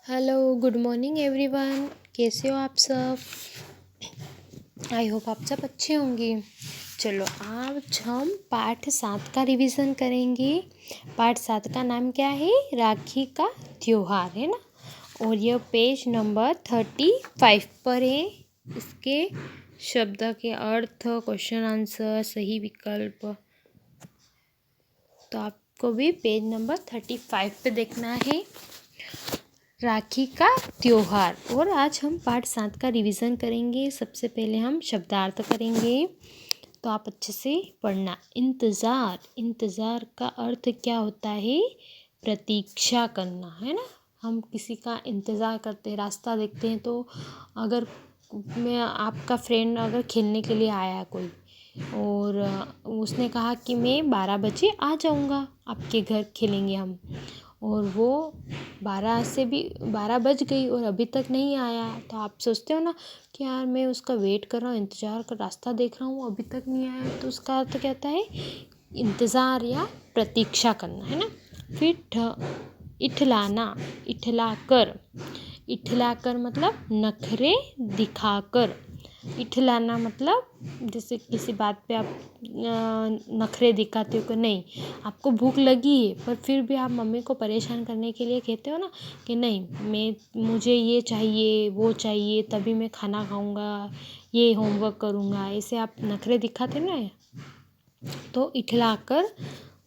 Hello, good morning everyone. कैसे हो आप सब? आई होप आप सब अच्छे होंगे। चलो आज हम पाठ 7 का रिवीजन करेंगे। पाठ 7 का नाम क्या है? राखी का त्योहार, है ना। और यह पेज नंबर 35 पर है। इसके शब्द के अर्थ, क्वेश्चन आंसर, सही विकल्प तो आपको भी पेज नंबर 35 पे देखना है। राखी का त्योहार। और आज हम पाठ 7 का रिवीजन करेंगे। सबसे पहले हम शब्दार्थ करेंगे, तो आप अच्छे से पढ़ना। इंतज़ार। इंतज़ार का अर्थ क्या होता है? प्रतीक्षा करना, है ना। हम किसी का इंतज़ार करते हैं, रास्ता देखते हैं। तो अगर मैं आपका फ्रेंड अगर खेलने के लिए आया कोई और उसने कहा कि मैं 12 बजे आ जाऊँगा, आपके घर खेलेंगे हम, और वो 12 बज गई और अभी तक नहीं आया, तो आप सोचते हो ना कि यार मैं उसका वेट कर रहा हूँ, इंतज़ार कर, रास्ता देख रहा हूँ, अभी तक नहीं आया। तो उसका अर्थ क्या होता है? इंतज़ार या प्रतीक्षा करना, है ना। फिर इठलाना। इठलाकर। इठलाकर मतलब नखरे दिखाकर। इठलाना मतलब जैसे किसी बात पे आप नखरे दिखाते हो कि नहीं, आपको भूख लगी है पर फिर भी आप मम्मी को परेशान करने के लिए कहते हो ना कि नहीं, मुझे ये चाहिए, वो चाहिए, तभी मैं खाना खाऊंगा, ये होमवर्क करूंगा, ऐसे आप नखरे दिखाते हो ना। तो इठलाकर,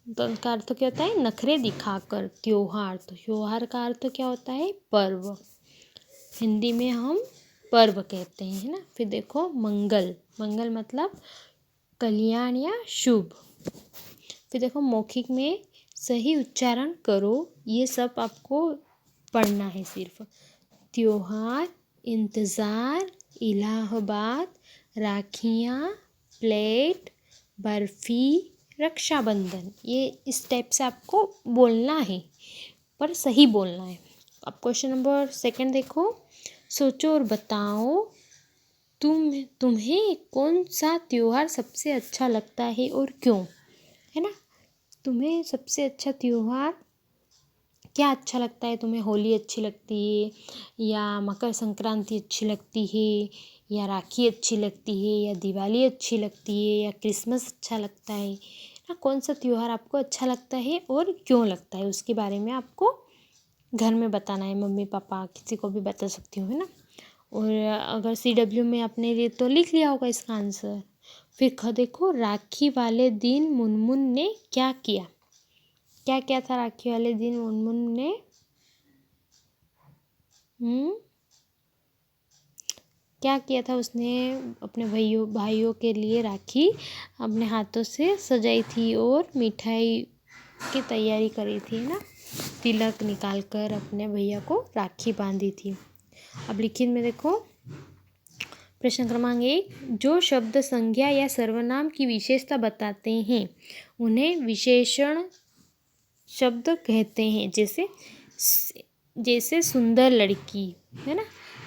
तो उसका अर्थ क्या होता है? नखरे दिखाकर। त्योहार, तो त्योहार का अर्थ क्या होता है? पर्व। हिंदी में हम पर्व कहते हैं, है ना। फिर देखो मंगल। मंगल मतलब कल्याण या शुभ। फिर देखो मौखिक में सही उच्चारण करो, ये सब आपको पढ़ना है सिर्फ। त्योहार, इंतज़ार, इलाहाबाद, राखियाँ, प्लेट, बर्फ़ी, रक्षाबंधन, ये इस टाइप से आपको बोलना है, पर सही बोलना है। अब क्वेश्चन नंबर 2 देखो। सोचो और बताओ तुम्हें कौन सा त्योहार सबसे अच्छा लगता है और क्यों, है ना। तुम्हें सबसे अच्छा त्योहार क्या अच्छा लगता है? तुम्हें होली अच्छी लगती है, या मकर संक्रांति अच्छी लगती है, या राखी अच्छी लगती है, या दिवाली अच्छी लगती है, या क्रिसमस अच्छा लगता है ना। कौन सा त्योहार आपको अच्छा लगता है और क्यों लगता है, उसके बारे में आपको घर में बताना है। मम्मी पापा किसी को भी बता सकती हूँ, है ना। और अगर CW में आपने ये तो लिख लिया होगा इसका आंसर। फिर देखो, राखी वाले दिन मुनमुन ने क्या किया? क्या किया था राखी वाले दिन मुनमुन ने? क्या किया था उसने? अपने भाइयों के लिए राखी अपने हाथों से सजाई थी और मिठाई की तैयारी करी थी ना। तिलक निकाल कर अपने भैया को राखी बांधी थी। अब लिखित में देखो, प्रश्न क्रमांक 1, जो शब्द संज्ञा या सर्वनाम की विशेषता बताते हैं उन्हें विशेषण शब्द कहते हैं। जैसे सुंदर लड़की, है ना।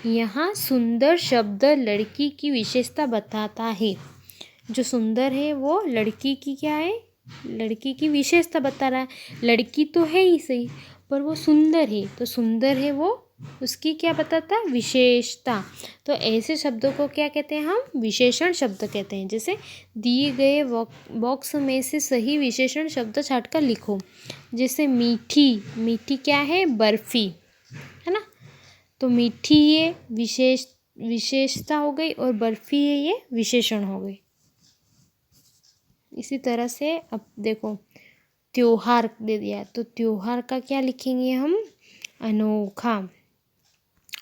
यहाँ सुंदर शब्द लड़की की विशेषता बताता है। जो सुंदर है वो लड़की की क्या है? लड़की की विशेषता बता रहा है। लड़की तो है ही सही, पर वो सुंदर है, तो सुंदर है वो उसकी क्या बताता है? विशेषता। तो ऐसे शब्दों को क्या कहते हैं? हम विशेषण शब्द कहते हैं। जैसे दिए गए बॉक्स में से सही विशेषण शब्द छांटकर लिखो। जैसे मीठी। मीठी क्या है? बर्फी, है ना। तो मीठी ये विशेषता हो गई और बर्फी है ये विशेषण हो गई। इसी तरह से अब देखो, त्योहार दे दिया, तो त्योहार का क्या लिखेंगे हम? अनोखा।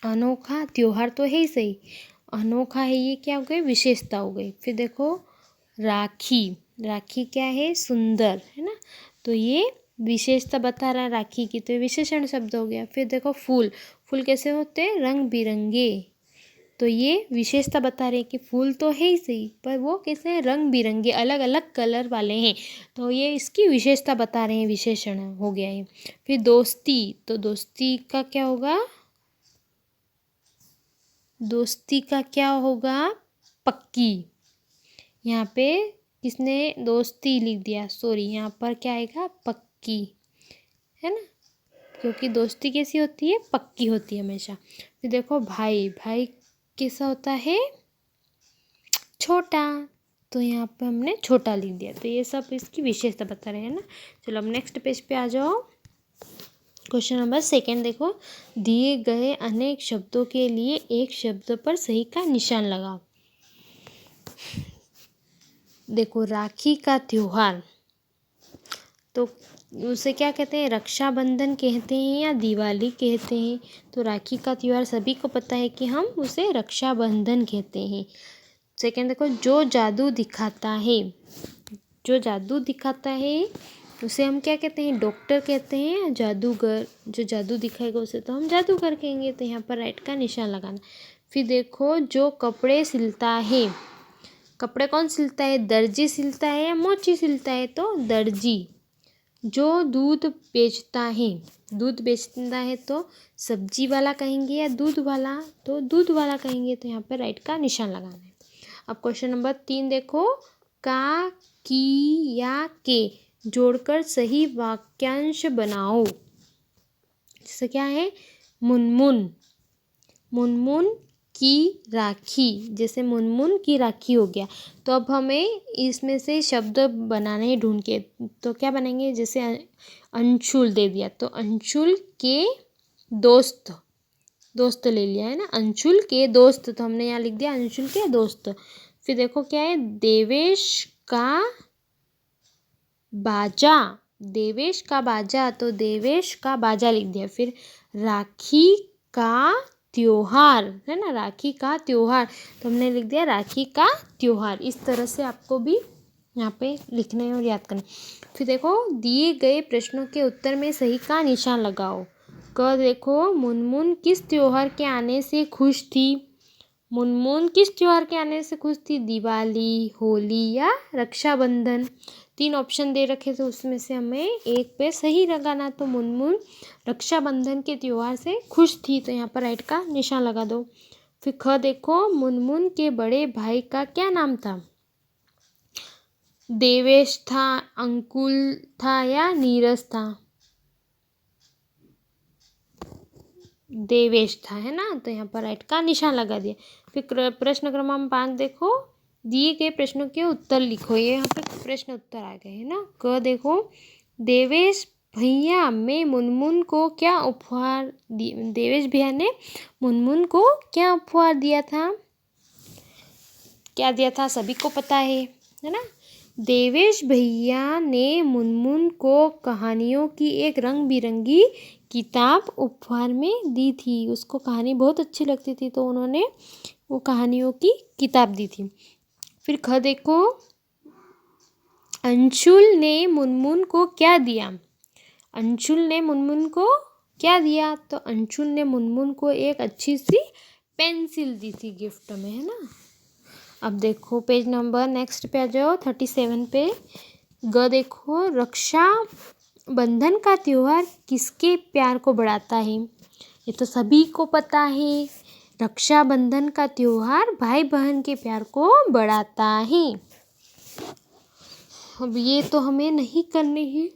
अनोखा त्योहार तो है ही सही, अनोखा है ये क्या हो गई? विशेषता हो गई। फिर देखो राखी। राखी क्या है? सुंदर, है ना। तो ये विशेषता बता रहा है राखी की, तो ये विशेषण शब्द हो गया। फिर देखो फूल। फूल कैसे होते हैं? रंग बिरंगे, तो ये विशेषता बता रहे हैं कि फूल तो है ही सही, पर वो कैसे हैं? रंग बिरंगे, अलग अलग कलर वाले हैं, तो ये इसकी विशेषता बता रहे हैं, विशेषण हो गया है। फिर दोस्ती। तो दोस्ती का क्या होगा? दोस्ती का क्या होगा? पक्की। यहाँ पे किसने दोस्ती लिख दिया? सॉरी, यहाँ पर क्या आएगा? पक्की, है ना। क्योंकि दोस्ती कैसी होती है, पक्की होती है हमेशा। फिर देखो भाई, भाई कैसा होता है, छोटा, तो यहाँ पे हमने छोटा लिख दिया। तो ये सब इसकी विशेषता बता रहे हैं ना। चलो अब नेक्स्ट पेज पे आ जाओ। क्वेश्चन नंबर 2 देखो, दिए गए अनेक शब्दों के लिए एक शब्द पर सही का निशान लगाओ। देखो राखी का त्योहार, तो उसे क्या कहते हैं, रक्षाबंधन कहते हैं या दिवाली कहते हैं। तो राखी का त्योहार सभी को पता है कि हम उसे रक्षाबंधन कहते हैं। सेकेंड देखो, जो जादू दिखाता है, जो जादू दिखाता है उसे हम क्या कहते हैं, डॉक्टर कहते हैं या जादूगर। जो जादू दिखाएगा उसे तो हम जादूगर कहेंगे। तो यहाँ पर राइट का निशान लगाना। फिर देखो, जो कपड़े सिलता है, कपड़े कौन सिलता है, दर्जी सिलता है या मोची सिलता है, तो दर्जी। जो दूध बेचता है, दूध बेचता है तो सब्जी वाला कहेंगे या दूध वाला, तो दूध वाला कहेंगे। तो यहाँ पर राइट का निशान लगाना है। अब क्वेश्चन नंबर 3 देखो, का, की या के जोड़कर सही वाक्यांश बनाओ। जैसे क्या है, मुनमुन, मुनमुन की राखी, जैसे मुनमुन की राखी हो गया। तो अब हमें इसमें से शब्द बनाने ढूंढ के, तो क्या बनेंगे, जैसे अंशुल दे दिया तो अंशुल के दोस्त, दोस्त ले लिया है ना, अंशुल के दोस्त, तो हमने यहाँ लिख दिया अंशुल के दोस्त। फिर देखो क्या है, देवेश का बाजा, देवेश का बाजा, तो देवेश का बाजा लिख दिया। फिर राखी का त्योहार है ना, राखी का त्योहार, तो हमने लिख दिया राखी का त्योहार। इस तरह से आपको भी यहाँ पे लिखने और याद करना। फिर देखो, दिए गए प्रश्नों के उत्तर में सही का निशान लगाओ। क देखो, मुनमुन किस त्योहार के आने से खुश थी, मुनमुन किस त्योहार के आने से खुश थी, दिवाली, होली या रक्षाबंधन। 3 ऑप्शन दे रखे थे, उसमें से हमें एक पे सही लगाना। तो मुनमुन रक्षाबंधन के त्योहार से खुश थी, तो यहाँ पर राइट का निशान लगा दो। फिर ख देखो, मुनमुन के बड़े भाई का क्या नाम था, देवेश था, अंकुल था या नीरज था, देवेश था, है ना। तो यहाँ पर राइट का निशान लगा दिया। फिर प्रश्न क्रमांक 5 देखो, दिए गए प्रश्नों के उत्तर लिखो। ये यहाँ पे प्रश्न उत्तर आ गए हैं ना। क देखो, देवेश भैया मैं मुनमुन को क्या उपहार देवेश भैया ने मुनमुन को क्या उपहार दिया था, क्या दिया था सभी को पता है ना। देवेश भैया ने मुनमुन को कहानियों की एक रंग बिरंगी किताब उपहार में दी थी। उसको कहानी बहुत अच्छी लगती थी, तो उन्होंने वो कहानियों की किताब दी थी। फिर ख देखो, अंशुल ने मुनमुन को क्या दिया, अंशुल ने मुनमुन को क्या दिया, तो अंशुल ने मुनमुन को एक अच्छी सी पेंसिल दी थी गिफ्ट में, है ना। अब देखो पेज नंबर नेक्स्ट पे आ जाओ, 37 पे। ग देखो, रक्षा बंधन का त्योहार किसके प्यार को बढ़ाता है, ये तो सभी को पता है। रक्षाबंधन का त्योहार भाई बहन के प्यार को बढ़ाता है। अब ये तो हमें नहीं करने हैं,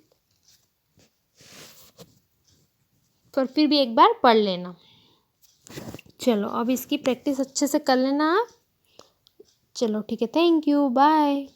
पर फिर भी एक बार पढ़ लेना। चलो अब इसकी प्रैक्टिस अच्छे से कर लेना आप। चलो ठीक है, थैंक यू, बाय।